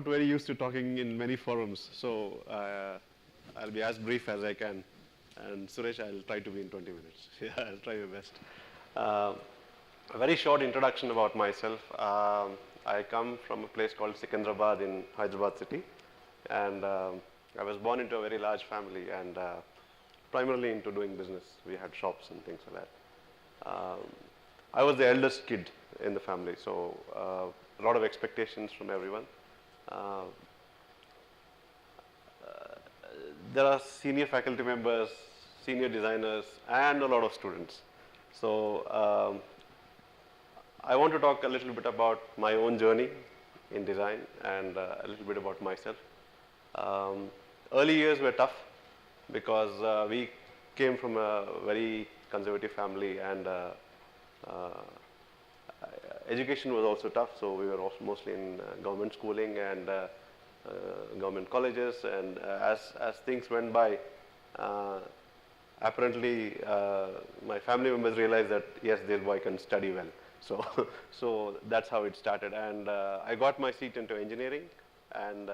not very used to talking in many forums, so I'll be as brief as I can. And Suresh, I'll try to be in 20 minutes. Yeah, I'll try my best. Uh, a very short introduction about myself. I come from a place called Sikandrabad in Hyderabad city, and I was born into a very large family and primarily into doing business. We had shops and things like that. I was the eldest kid in the family, so a lot of expectations from everyone. Uh, there are senior faculty members, senior designers, and a lot of students. So I want to talk a little bit about my own journey in design and a little bit about myself. Early years were tough because we came from a very conservative family, and education was also tough. So we were also mostly in government schooling and government colleges, and as things went by, apparently my family members realized that yes, this boy can study well. So so that's how it started, and I got my seat into engineering, and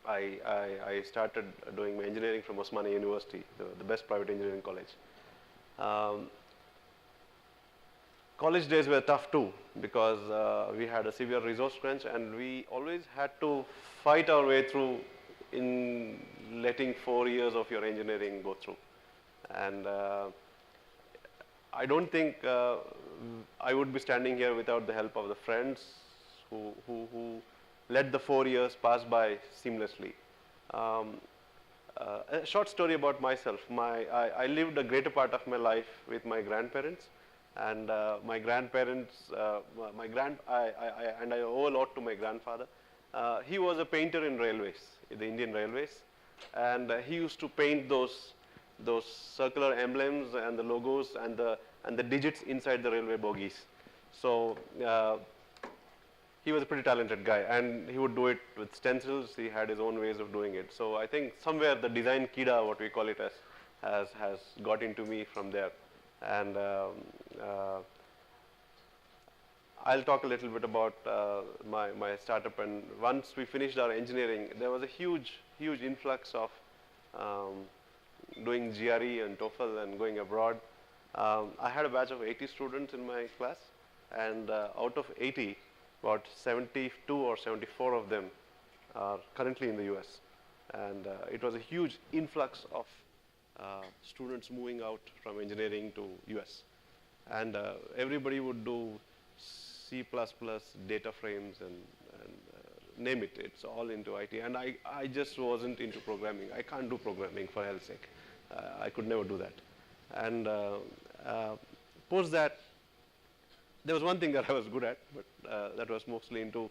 I started doing my engineering from Osmania University, the best private engineering college. College days were tough too because we had a severe resource crunch, and we always had to fight our way through in letting 4 years of your engineering go through. And I don't think I would be standing here without the help of the friends who let the 4 years pass by seamlessly. A short story about myself. I lived a greater part of my life with my grandparents, and my grandparents, and I owe a lot to my grandfather. He was a painter in railways, in the Indian Railways, and he used to paint those circular emblems and the logos and the digits inside the railway bogies. So he was a pretty talented guy, and he would do it with stencils. He had his own ways of doing it. So I think somewhere the design kida, what we call it as, has got into me from there. And I'll talk a little bit about my startup. And once we finished our engineering, there was a huge influx of doing GRE and TOEFL and going abroad. I had a batch of 80 students in my class, and out of 80, about 72 or 74 of them are currently in the US. And it was a huge influx of students moving out from engineering to US. And everybody would do C++, data frames, and name it. It's all into IT. And I just wasn't into programming. I can't do programming, for hell's sake. I could never do that. And post that, there was one thing that I was good at, but that was mostly into,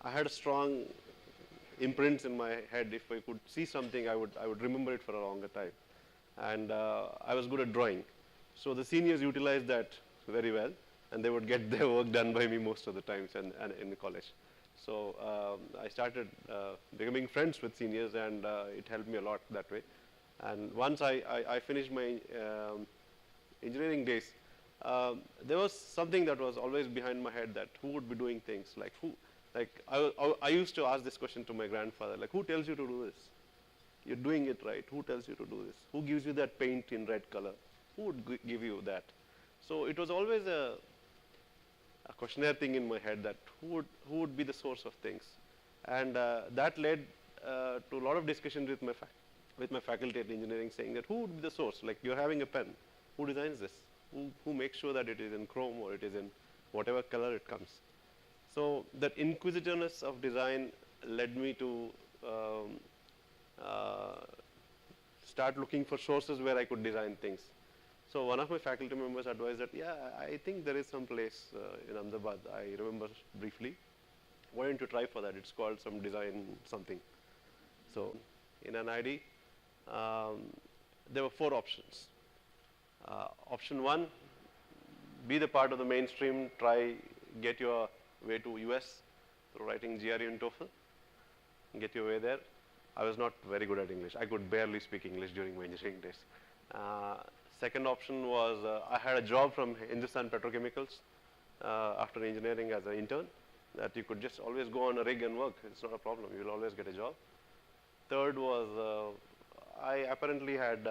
I had a strong imprints in my head. If I could see something, I would remember it for a longer time. And I was good at drawing. So the seniors utilized that very well, and they would get their work done by me most of the times and in the college. So I started becoming friends with seniors, and it helped me a lot that way. And once I finished my engineering days, there was something that was always behind my head, that who would be doing things, like who, like I used to ask this question to my grandfather, like, who tells you to do this? You're doing it right. Who tells you to do this? Who gives you that paint in red color? Who would give you that? So it was always a questionnaire thing in my head, that who would be the source of things, and that led to a lot of discussions with my faculty at engineering, saying that who would be the source? Like, you're having a pen. Who designs this? Who makes sure that it is in chrome or it is in whatever color it comes? So that inquisitiveness of design led me to start looking for sources where I could design things. So one of my faculty members advised that, yeah, I think there is some place in Ahmedabad, I remember briefly. Why don't you try for that? It's called some design something. So in NID, there were 4 options. Option 1, be the part of the mainstream, get your way to US through writing GRE and TOEFL, get your way there. I was not very good at English. I could barely speak English during my engineering days. Second option was, I had a job from Hindustan Petrochemicals after engineering as an intern, that you could just always go on a rig and work. It's not a problem. You'll always get a job. Third was I apparently had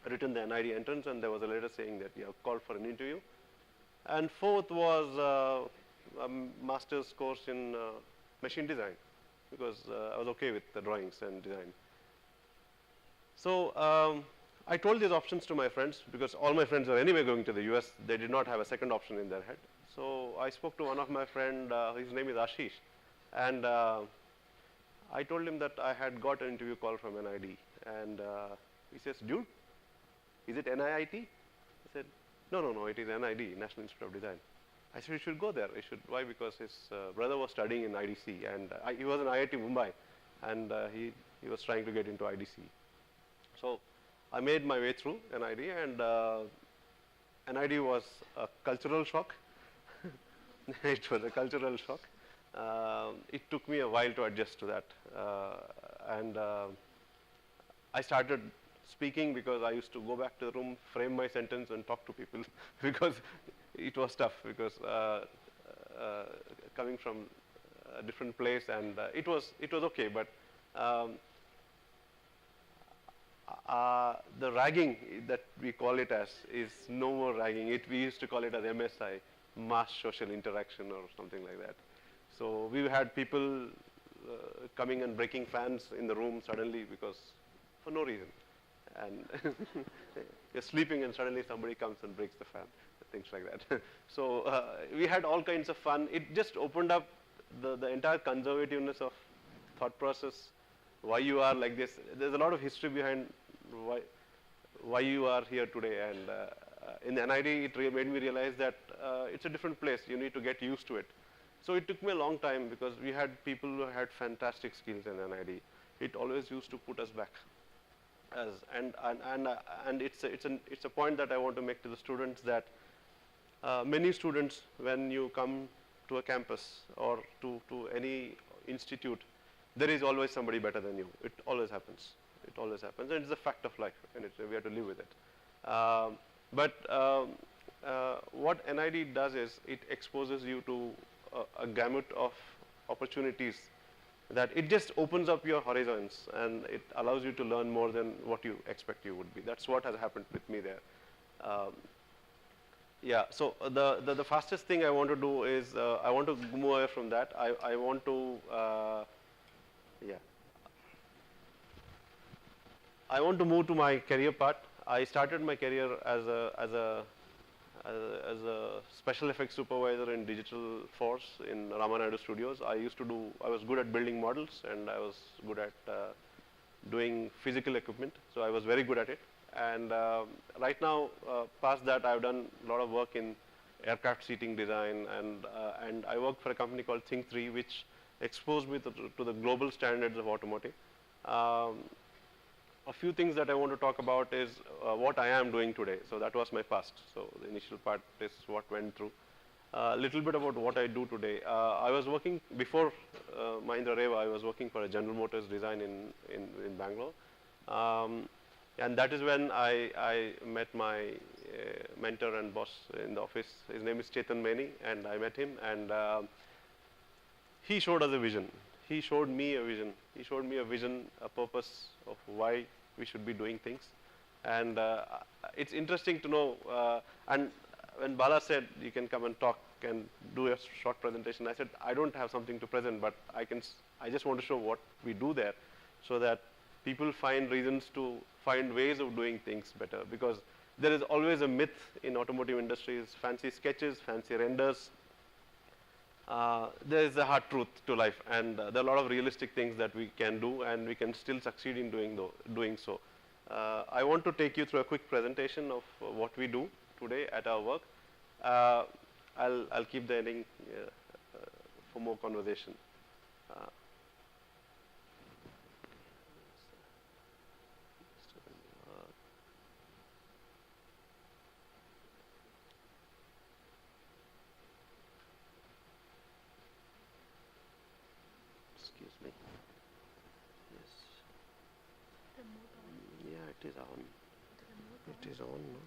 written the NID entrance, and there was a letter saying that you have called for an interview. And fourth was a master's course in machine design, because I was okay with the drawings and design. So I told these options to my friends, because all my friends were anyway going to the US. They did not have a second option in their head. So I spoke to one of my friend, his name is Ashish, and I told him that I had got an interview call from NID, and he says, dude, is it NIIT? I said, no, it is NID, National Institute of Design. I said, you should go there. You should. Why? Because his brother was studying in IDC, and he was in IIT Mumbai, and he was trying to get into IDC. So I made my way through NID, and NID was a cultural shock. It was a cultural shock. It took me a while to adjust to that, and I started speaking because I used to go back to the room, frame my sentence, and talk to people because it was tough, because coming from a different place, and it was okay, but the ragging that we call it as is no more ragging. We used to call it as MSI, mass social interaction or something like that. So we had people coming and breaking fans in the room suddenly because for no reason. And you're sleeping and suddenly somebody comes and breaks the fan, things like that. So we had all kinds of fun. It just opened up the entire conservativeness of thought process, why you are like this. There's a lot of history behind why you are here today. And in the NID, it made me realize that it's a different place. You need to get used to it. So it took me a long time, because we had people who had fantastic skills in NID. It always used to put us back. And it's a point that I want to make to the students, that many students, when you come to a campus or to any institute, there is always somebody better than you. It always happens. It always happens, and it's a fact of life, and we have to live with it. But what NID does is it exposes you to a gamut of opportunities, that it just opens up your horizons, and it allows you to learn more than what you expect you would be. That's what has happened with me there. Yeah, so the fastest thing I want to do is I want to move away from that. I want to, I want to move to my career part. I started my career as a special effects supervisor in Digital Force in Ramanadu Studios. I was good at building models, and I was good at doing physical equipment, so I was very good at it. And right now, past that, I've done a lot of work in aircraft seating design, and I work for a company called Think3, which exposed me to the global standards of automotive. A few things that I want to talk about is what I am doing today. So that was my past. So the initial part is what went through. A little bit about what I do today. I was working before Mahindra Reva. I was working for a General Motors design in Bangalore, and that is when I met my mentor and boss in the office. His name is Chetan Maini, and I met him, and he showed us a vision. He showed me a vision. He showed me a vision, a purpose of why we should be doing things. And it's interesting to know, and when Bala said you can come and talk and do a short presentation, I said I don't have something to present, but I just want to show what we do there, so that people find reasons to find ways of doing things better. Because there is always a myth in automotive industries, fancy sketches, fancy renders. There is a hard truth to life, and there are a lot of realistic things that we can do, and we can still succeed in doing so. I want to take you through a quick presentation of what we do today at our work. I'll keep the ending for more conversation. Excuse me. Yes. Yeah, it is on. It is on. No?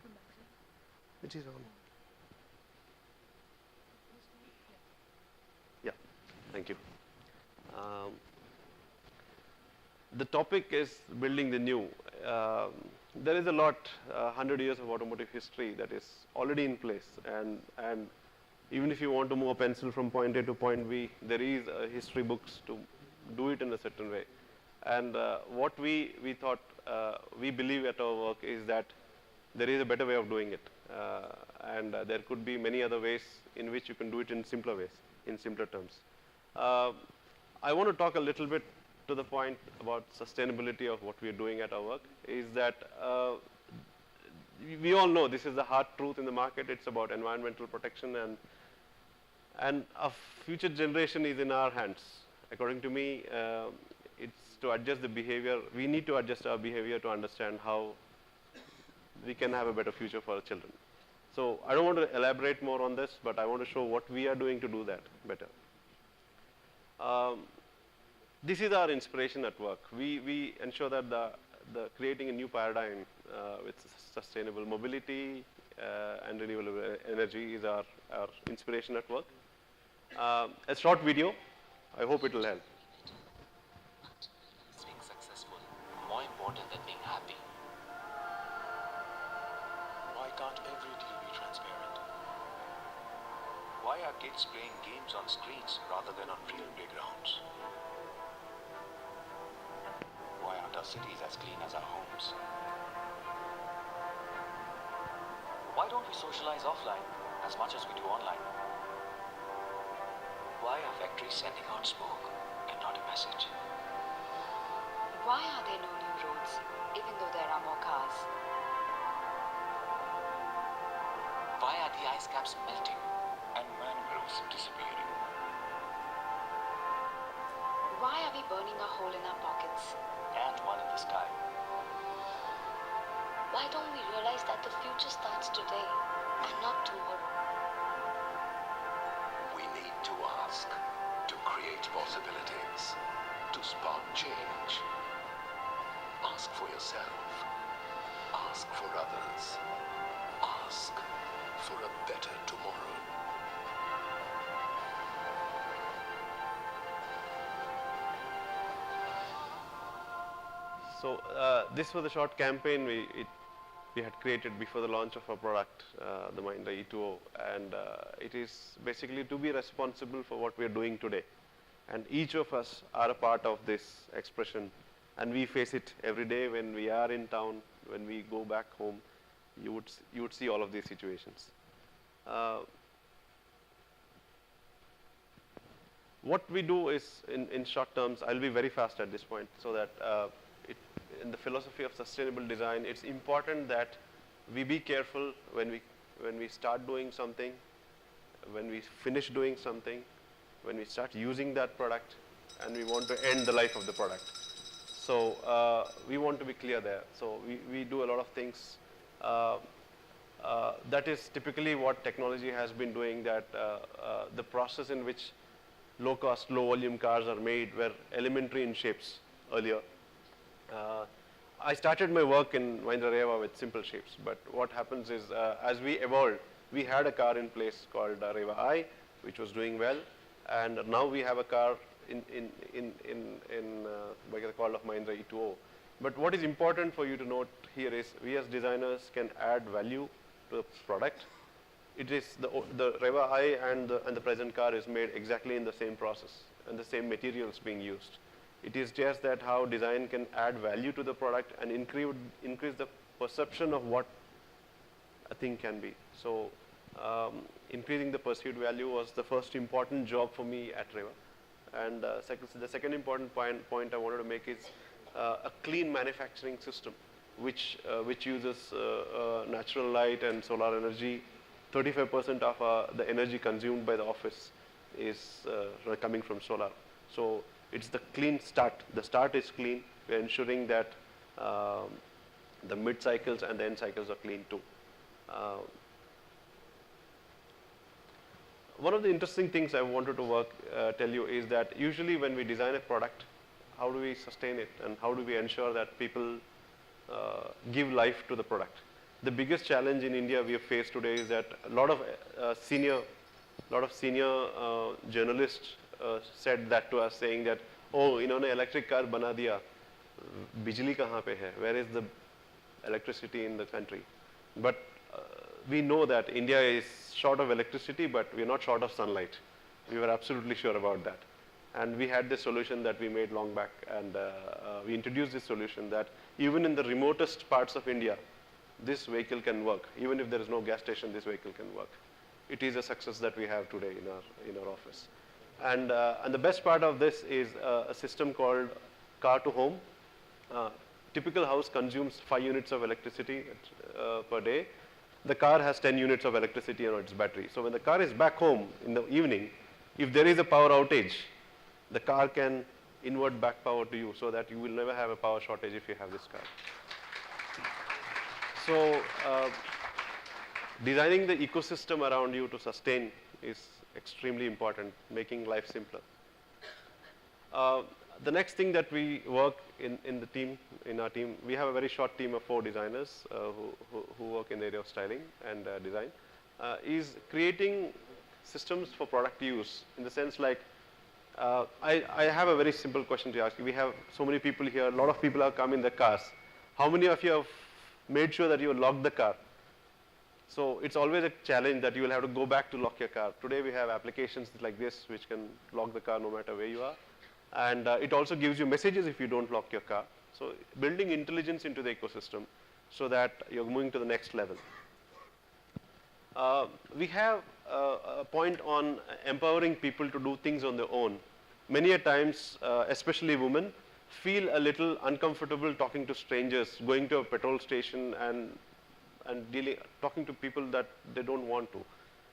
It is on. Yeah. Thank you. Um, the topic is building the new. There is a lot, 100 years of automotive history that is already in place, and even if you want to move a pencil from point A to point B, there is history books to do it in a certain way. And what we thought, we believe at our work is that there is a better way of doing it. And there could be many other ways in which you can do it in simpler ways, in simpler terms. I want to talk a little bit to the point about sustainability of what we are doing at our work, is that we all know this is the hard truth in the market. It's about environmental protection, and a future generation is in our hands. According to me, it's to adjust the behavior. We need to adjust our behavior to understand how we can have a better future for our children. So I don't want to elaborate more on this, but I want to show what we are doing to do that better. This is our inspiration at work. We ensure that the creating a new paradigm with sustainable mobility and renewable energy is our inspiration at work. A short video. I hope it will help. Is being successful more important than being happy? Why can't every deal be transparent? Why are kids playing games on screens rather than on real playgrounds? Why aren't our cities as clean as our homes? Why don't we socialize offline as much as we do online? Why are factories sending out smoke and not a message? Why are there no new roads, even though there are more cars? Why are the ice caps melting and mangroves disappearing? Why are we burning a hole in our pockets? And one in the sky. Why don't we realize that the future starts today and not tomorrow? We need to ask, to create possibilities, to spark change. Ask for yourself. Ask for others. Ask for a better tomorrow. So this was a short campaign we had created before the launch of our product, the Mahindra E2O, and it is basically to be responsible for what we are doing today. And each of us are a part of this expression, and we face it every day when we are in town, when we go back home. You would see all of these situations. What we do is, in short terms, I'll be very fast at this point, so that in the philosophy of sustainable design, it's important that we be careful when we start doing something, when we finish doing something, when we start using that product, and we want to end the life of the product. So we want to be clear there. So we do a lot of things. That is typically what technology has been doing, that the process in which low-cost, low-volume cars are made were elementary in shapes earlier. I started my work in Mahindra Reva with simple shapes, but what happens is, as we evolved, we had a car in place called Reva I, which was doing well, and now we have a car by the call of Mahindra E2O. But what is important for you to note here is, we as designers can add value to the product. It is the Reva I and the present car is made exactly in the same process and the same materials being used. It is just that how design can add value to the product and increase the perception of what a thing can be. So increasing the perceived value was the first important job for me at Reva. And the second important point I wanted to make is a clean manufacturing system, which uses natural light and solar energy. 35% of the energy consumed by the office is coming from solar. So it's the clean start. The start is clean. We're ensuring that the mid cycles and the end cycles are clean too. One of the interesting things I wanted to tell you is that usually when we design a product, how do we sustain it and how do we ensure that people give life to the product? The biggest challenge in India we have faced today is that a lot of senior journalists said that to us, saying that, oh, इन्होंने electric car बना दिया, बिजली कहाँ पे है? Where is the electricity in the country? But we know that India is short of electricity, but we are not short of sunlight. We were absolutely sure about that. And we had this solution that we made long back, and we introduced this solution that even in the remotest parts of India, this vehicle can work. Even if there is no gas station, this vehicle can work. It is a success that we have today in our office. And the best part of this is a system called Car to Home. Typical house consumes 5 units of electricity per day. The car has 10 units of electricity on its battery. So when the car is back home in the evening, if there is a power outage, the car can invert back power to you, so that you will never have a power shortage if you have this car. So designing the ecosystem around you to sustain is extremely important, making life simpler. The next thing that we work in our team, we have a very short team of 4 designers who work in the area of styling and design, is creating systems for product use, in the sense like, I have a very simple question to ask you. We have so many people here, a lot of people have come in their cars. How many of you have made sure that you locked the car? So it's always a challenge that you will have to go back to lock your car. Today we have applications like this which can lock the car no matter where you are. And it also gives you messages if you don't lock your car. So building intelligence into the ecosystem so that you're moving to the next level. We have a point on empowering people to do things on their own. Many a times, especially women, feel a little uncomfortable talking to strangers, going to a petrol station and talking to people that they don't want to.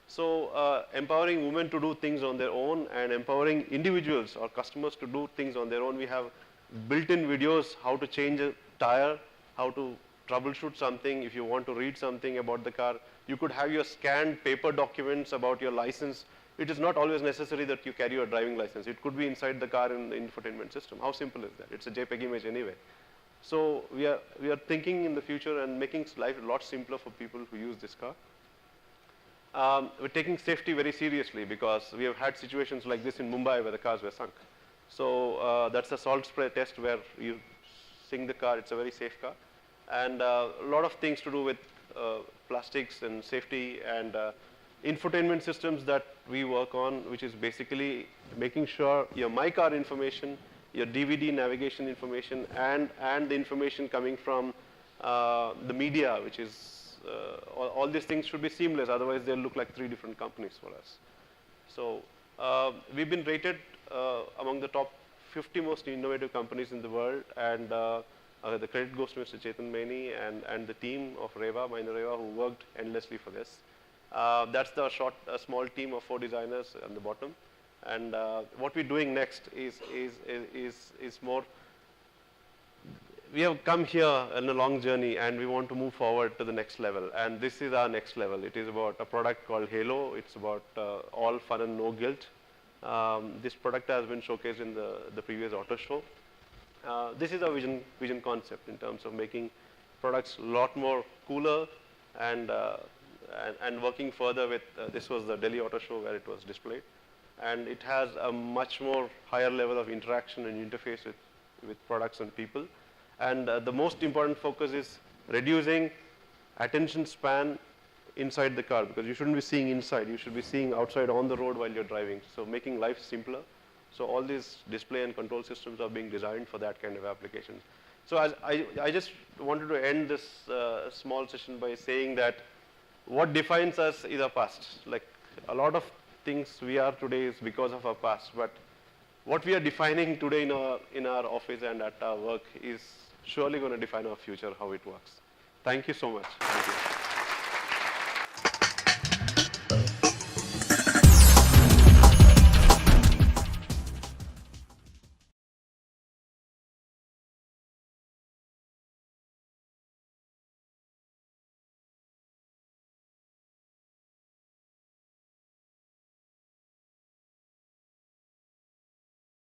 So empowering women to do things on their own and empowering individuals or customers to do things on their own. We have built-in videos, how to change a tire, how to troubleshoot something. If you want to read something about the car, you could have your scanned paper documents about your license. It is not always necessary that you carry your driving license. It could be inside the car in the infotainment system. How simple is that? It's a JPEG image anyway. So we are thinking in the future and making life a lot simpler for people who use this car. We're taking safety very seriously, because we have had situations like this in Mumbai where the cars were sunk. So that's a salt spray test where you sink the car. It's a very safe car. And a lot of things to do with plastics and safety and infotainment systems that we work on, which is basically making sure your My Car information, your DVD navigation information, and the information coming from the media, which is all these things should be seamless. Otherwise, they'll look like 3 different companies for us. So we've been rated among the top 50 most innovative companies in the world, and the credit goes to Mr. Chetan Maini and the team of Mahindra Reva, who worked endlessly for this. That's the small team of 4 designers on the bottom. And what we're doing next is more. We have come here on a long journey, and we want to move forward to the next level. And this is our next level. It is about a product called Halo. It's about all fun and no guilt. This product has been showcased in the previous auto show. This is our vision concept in terms of making products a lot more cooler and working further with, this was the Delhi Auto Show where it was displayed. And it has a much more higher level of interaction and interface with products and people. And the most important focus is reducing attention span inside the car, because you shouldn't be seeing inside, you should be seeing outside on the road while you're driving. So making life simpler. So all these display and control systems are being designed for that kind of application. So I just wanted to end this small session by saying that what defines us is our past. Like a lot of things we are today is because of our past, but what we are defining today in our office and at our work is surely going to define our future, how it works. Thank you so much. Thank you.